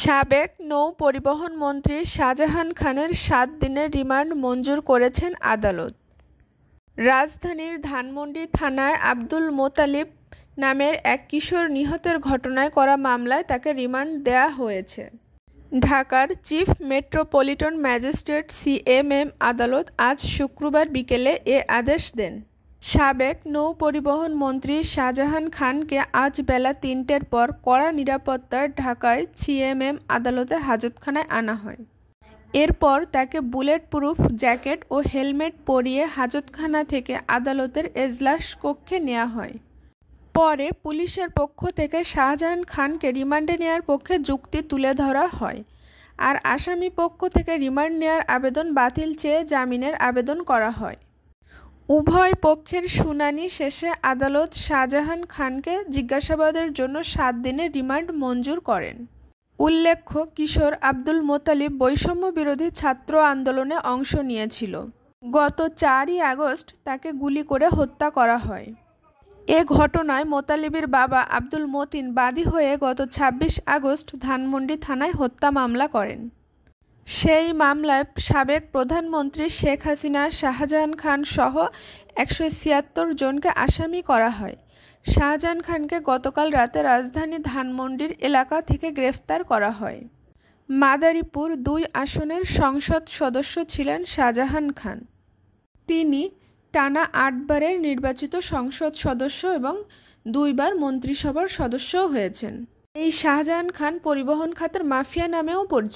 সাবেক নৌ পরিবহন মন্ত্রী শাহজাহান খানের ৭ দিনের রিমান্ড মঞ্জুর করেছেন আদালত। রাজধানীর ধানমন্ডি থানায় আব্দুল মোতালিব নামের এক কিশোর নিহতের ঘটনায় করা মামলায় তাকে রিমান্ড দেয়া হয়েছে। ঢাকার চিফ মেট্রোপলিটন ম্যাজিস্ট্রেট সিএমএম আদালত আজ শুক্রবার বিকেলে এ আদেশ দেন। সাবেক নৌ পরিবহন মন্ত্রী শাহজাহান খানকে আজ বেলা ৩টের পর কড়া নিরাপত্তায় ঢাকায় সিএমএম আদালতের হাজতখানায় আনা হয়। এরপর তাকে বুলেট প্রুফ জ্যাকেট ও হেলমেট পরিয়ে হাজতখানা থেকে আদালতের এজলাস কক্ষে নেওয়া হয়। পরে পুলিশের পক্ষ থেকে শাহজাহান খানকে রিমান্ডে নেওয়ার পক্ষে যুক্তি তুলে ধরা হয়, আর আসামি পক্ষ থেকে রিমান্ড নেওয়ার আবেদন বাতিল চেয়ে জামিনের আবেদন করা হয়। উভয় পক্ষের শুনানি শেষে আদালত শাহজাহান খানকে জিজ্ঞাসাবাদের জন্য ৭ দিনের রিমান্ড মঞ্জুর করেন। উল্লেখ্য, কিশোর আব্দুল মোতালিব বৈষম্য বিরোধী ছাত্র আন্দোলনে অংশ নিয়েছিল। গত ৪ই আগস্ট তাকে গুলি করে হত্যা করা হয়। এ ঘটনায় মোতালিবের বাবা আব্দুল মতিন বাদী হয়ে গত ২৬ আগস্ট ধানমন্ডি থানায় হত্যা মামলা করেন। সেই মামলায় সাবেক প্রধানমন্ত্রী শেখ হাসিনা, শাহজাহান খান সহ ১৭৬ জনকে আসামি করা হয়। শাহজাহান খানকে গতকাল রাতে রাজধানী ধানমন্ডির এলাকা থেকে গ্রেফতার করা হয়। মাদারীপুর ২ আসনের সংসদ সদস্য ছিলেন শাহজাহান খান। তিনি টানা ৮ বারের নির্বাচিত সংসদ সদস্য এবং ২ বার মন্ত্রিসভার সদস্যও হয়েছেন। এই শাহজাহান খান পরিবহন খাতের মাফিয়া নামেও পরিচিত।